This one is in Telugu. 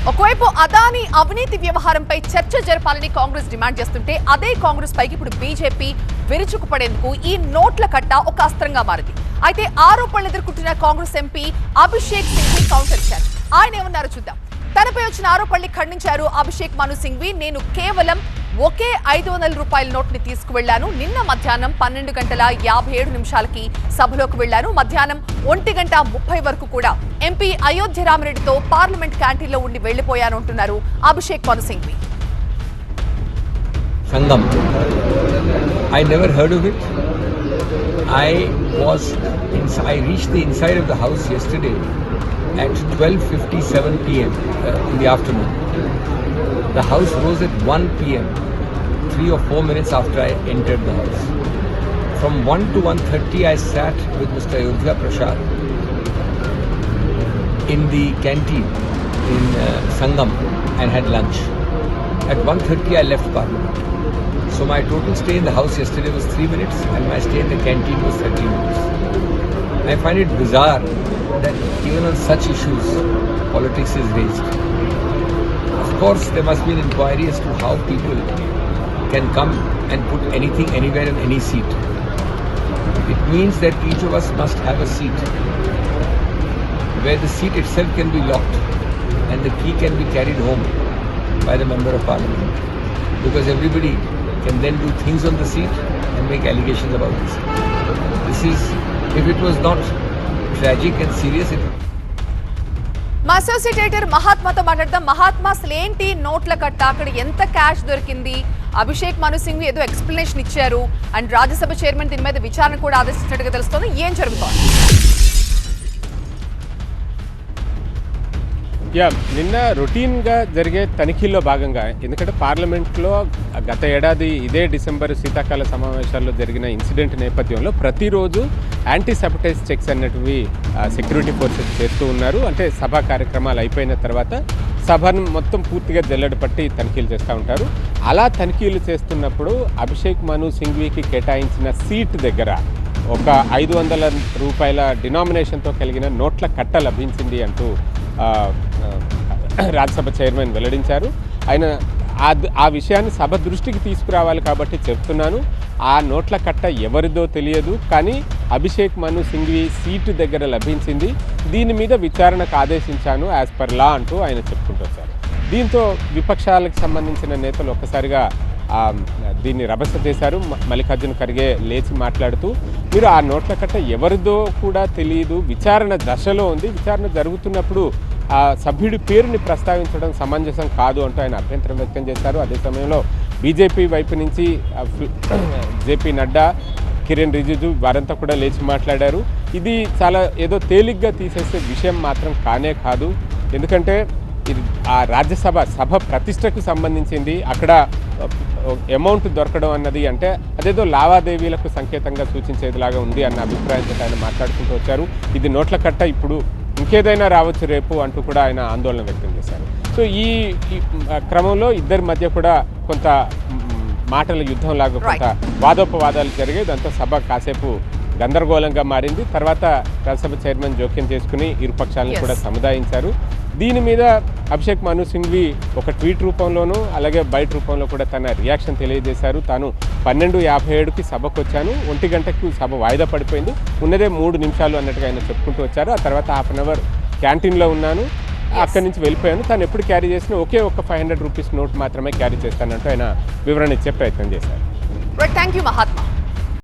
ఒకవైపు అదానీ అవినీతి వ్యవహారంపై చర్చ జరపాలని కాంగ్రెస్ డిమాండ్ చేస్తుంటే అదే కాంగ్రెస్ పైకి ఇప్పుడు బీజేపీ విరుచుకుపడేందుకు ఈ నోట్ల కట్ట ఒక అస్త్రంగా మారింది. అయితే ఆరోపణలు ఎదుర్కొంటున్న కాంగ్రెస్ ఎంపీ అభిషేక్ సింఘ్వి కౌంటర్ ఇచ్చారు. ఆయన ఏమన్నారో చూద్దాం. తనపై వచ్చిన ఆరోపణలు ఖండించారు అభిషేక్ మను సింఘ్వి. నేను కేవలం ఒకే 500 రూపాయల నోట్ని తీసుకువెళ్లాను. నిన్న మధ్యాహ్నం 12:57 సభలోకి వెళ్లాను. మధ్యాహ్నం 1:30 వరకు కూడా ఎంపీ అయోధ్య రామిరెడ్డితో పార్లమెంట్ క్యాంటీన్లో ఉండి వెళ్లిపోయాను అంటున్నారు అభిషేక్ మను Singhvi. Sangam. I never heard of it. I reached the inside of the house yesterday at 12:57 p.m. In the afternoon. The house rose at 1 p.m. 3 or 4 minutes after I entered the house. From 1 to 1:30 I sat with Mr. Ayodhya Prasad in the canteen in Sangam and had lunch. At 1:30 I left Parliament. So my total stay in the house yesterday was 3 minutes and my stay in the canteen was 30 minutes. I find it bizarre that even on such issues, politics is raised. Of course, there must be an inquiry as to how people can come and put anything anywhere in any seat. It means that each of us must have a seat where the seat itself can be locked and the key can be carried home by the member of parliament. Because everybody can then do things on the seat and make allegations about the seat. This is, if it was not tragic and serious, it మా అసోసియేటర్ మహాత్మాతో మాట్లాడదాం. మహాత్మా, అసలు ఏంటి నోట్ల కట్ట, అక్కడ ఎంత క్యాష్ దొరికింది? అభిషేక్ మను సింఘ్వి ఏదో ఎక్స్ప్లెనేషన్ ఇచ్చారు అండ్ రాజ్యసభ చైర్మన్ దీని మీద విచారణ కూడా ఆదేశించినట్టుగా తెలుస్తోంది. ఏం జరుగుతోంది? నిన్న రొటీన్గా జరిగే తనిఖీల్లో భాగంగా, ఎందుకంటే పార్లమెంట్లో గత ఏడాది ఇదే డిసెంబర్ శీతాకాల సమావేశాల్లో జరిగిన ఇన్సిడెంట్ నేపథ్యంలో ప్రతిరోజు anti sabotage checks అన్నటివి security forces చేస్తూ ఉన్నారు. అంటే సభా కార్యక్రమాలు అయిపోయిన తర్వాత సభను మొత్తం పూర్తిగా జల్లెడ పట్టి తనిఖీలు చేస్తూ ఉంటారు. అలా తనిఖీలు చేస్తున్నప్పుడు అభిషేక్ మను సింఘ్వికి కేటాయించిన సీట్ దగ్గర ఒక 500 రూపాయల డినామినేషన్తో కలిగిన నోట్ల కట్ట లభించింది అంటూ రాజ్యసభ చైర్మన్ వెల్లడించారు. ఆయన ఆ విషయాన్ని సభ దృష్టికి తీసుకురావాలి కాబట్టి చెప్తున్నాను. ఆ నోట్ల కట్ట ఎవరిదో తెలియదు, కానీ అభిషేక్ మను సింఘ్వి సీటు దగ్గర లభించింది. దీని మీద విచారణకు ఆదేశించాను యాజ్ పర్ లా అంటూ ఆయన చెప్పుకుంటూ వచ్చారు. దీంతో విపక్షాలకు సంబంధించిన నేతలు ఒక్కసారిగా దీన్ని రభస చేశారు. మల్లికార్జున ఖర్గే లేచి మాట్లాడుతూ, మీరు ఆ నోట్ల కట్ట ఎవరిదో కూడా తెలియదు, విచారణ దశలో ఉంది, విచారణ జరుగుతున్నప్పుడు ఆ సభ్యుడి పేరుని ప్రస్తావించడం సమంజసం కాదు అంటూ ఆయన అభ్యంతరం వ్యక్తం చేశారు. అదే సమయంలో బీజేపీ వైపు నుంచి జేపీ నడ్డా, కిరణ్ రిజిజు వారంతా కూడా లేచి మాట్లాడారు. ఇది చాలా ఏదో తేలిగ్గా తీసేసే విషయం మాత్రం కానే కాదు. ఎందుకంటే ఇది ఆ రాజ్యసభ సభ ప్రతిష్టకు సంబంధించింది. అక్కడ అమౌంట్ దొరకడం అన్నది అంటే అదేదో లావాదేవీలకు సంకేతంగా సూచించేదిలాగా ఉంది అన్న అభిప్రాయంతో ఆయన మాట్లాడుకుంటూ వచ్చారు. ఇది నోట్ల కట్ట, ఇప్పుడు ఇంకేదైనా రావచ్చు రేపు అంటూ కూడా ఆయన ఆందోళన వ్యక్తం చేశారు. సో ఈ క్రమంలో ఇద్దరి మధ్య కూడా కొంత మాటల యుద్ధం లాగా కొంత వాదోపవాదాలు జరిగాయి. దాంతో సభ కాసేపు గందరగోళంగా మారింది. తర్వాత రాజ్యసభ చైర్మన్ జోక్యం చేసుకుని ఇరుపక్షాలను కూడా సముదాయించారు. దీని మీద అభిషేక్ మను సింఘ్వి ఒక ట్వీట్ రూపంలోనూ అలాగే బయట రూపంలో కూడా తన రియాక్షన్ తెలియజేశారు. తాను 12:57కి సభకు వచ్చాను, 1 గంటకు సభ వాయిదా పడిపోయింది, ఉన్నదే 3 నిమిషాలు అన్నట్టుగా ఆయన చెప్పుకుంటూ వచ్చారు. ఆ తర్వాత ½ అవర్ క్యాంటీన్లో ఉన్నాను, అక్కడి నుంచి వెళ్ళిపోయాను, తను ఎప్పుడు క్యారీ చేసినా ఒకే ఒక 500 రూపీస్ నోట్ మాత్రమే క్యారీ చేస్తానంటూ ఆయన వివరణ ఇచ్చే ప్రయత్నం చేశారు. Thank you Mahatma.